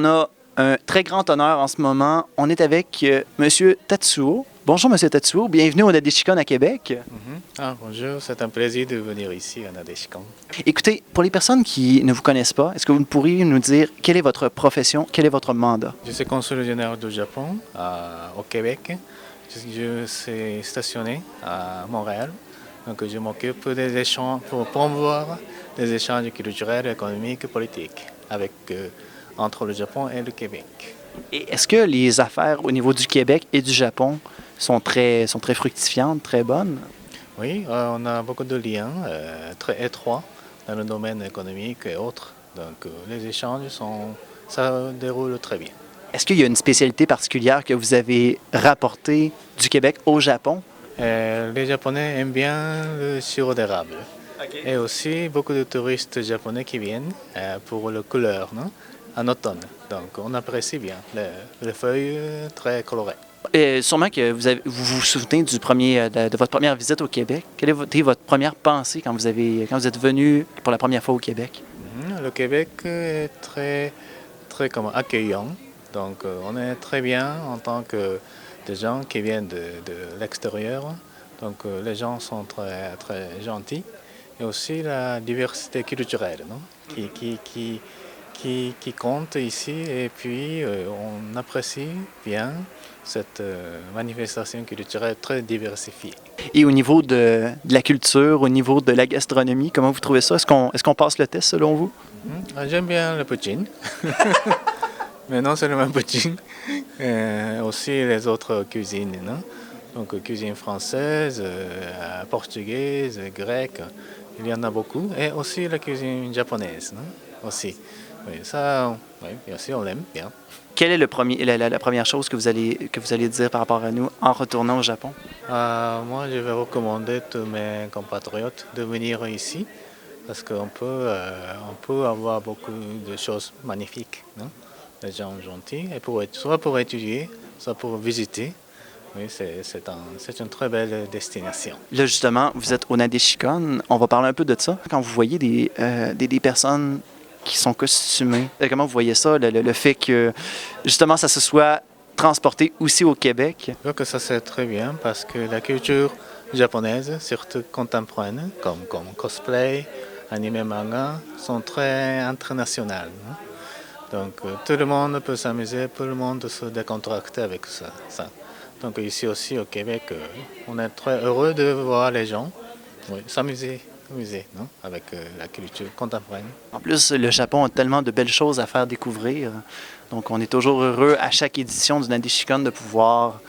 On a un très grand honneur en ce moment. On est avec M. Tatsuo. Bonjour, M. Tatsuo. Bienvenue au Nadeshikon à Québec. Bonjour, c'est un plaisir de venir ici à Nadeshikon. Écoutez, pour les personnes qui ne vous connaissent pas, est-ce que vous pourriez nous dire quelle est votre profession, quel est votre mandat? Je suis consul général du Japon au Québec. Je suis stationné à Montréal. Donc je m'occupe des échanges pour promouvoir des échanges culturels, économiques, politiques entre le Japon et le Québec. Et est-ce que les affaires au niveau du Québec et du Japon sont très fructifiantes, très bonnes? Oui, on a beaucoup de liens très étroits dans le domaine économique et autres. Donc les échanges ça déroule très bien. Est-ce qu'il y a une spécialité particulière que vous avez rapportée du Québec au Japon? Les Japonais aiment bien le sirop d'érable. Okay. Et aussi beaucoup de touristes japonais qui viennent pour la couleur, non? En automne. Donc on apprécie bien les feuilles très colorées. Sûrement que vous souvenez de votre première visite au Québec. Quelle est votre première pensée quand vous êtes venu pour la première fois au Québec? Le Québec est très accueillant. Donc on est très bien en tant que des gens qui viennent de l'extérieur. Donc les gens sont très gentils. Et aussi la diversité culturelle, non? qui compte ici. Et puis on apprécie bien cette manifestation culturelle très diversifiée. Et au niveau de la culture, au niveau de la gastronomie, comment vous trouvez ça? Est-ce qu'on passe le test selon vous? J'aime bien le poutine. Mais non seulement le poutine, aussi les autres cuisines. Non? Donc cuisine française, portugaise, grecque, il y en a beaucoup. Et aussi la cuisine japonaise. Non? Aussi. Oui, ça, oui, bien sûr, on l'aime bien. Quelle est la première chose que vous allez dire par rapport à nous en retournant au Japon? Moi, je vais recommander à tous mes compatriotes de venir ici parce qu'on peut avoir beaucoup de choses magnifiques. Non? Les gens gentils, et soit pour étudier, soit pour visiter. Oui, c'est une très belle destination. Là, justement, vous êtes au Nadeshikon. On va parler un peu de ça. Quand vous voyez des personnes qui sont costumées, comment vous voyez ça, le fait que, justement, ça se soit transporté aussi au Québec? Je crois que ça, c'est très bien parce que la culture japonaise, surtout contemporaine, comme cosplay, anime, manga, sont très internationales. Non? Donc tout le monde peut s'amuser, tout le monde se décontracter avec ça. Donc ici aussi au Québec, on est très heureux de voir les gens s'amuser non? Avec la culture contemporaine. En plus, le Japon a tellement de belles choses à faire découvrir. Donc on est toujours heureux à chaque édition du Nadeshikon de pouvoir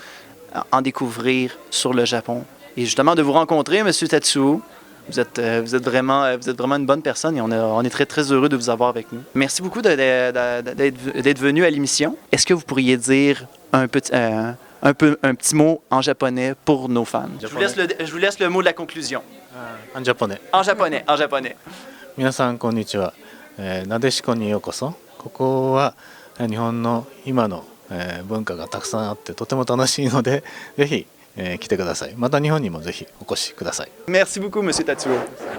en découvrir sur le Japon. Et justement de vous rencontrer, M. Tatsuo. Vous êtes vraiment une bonne personne et on est très, très heureux de vous avoir avec nous. Merci beaucoup d'être venu à l'émission. Est-ce que vous pourriez dire un petit mot en japonais pour nos fans? Je vous laisse le mot de la conclusion. En japonais. En japonais. 皆さんこんにちは。なでしこにようこそ。ここは日本の今の文化がたくさんあってとても楽しいので、ぜひ来てください。また日本にもぜひお越しください。Merci beaucoup, M. Tatsuo.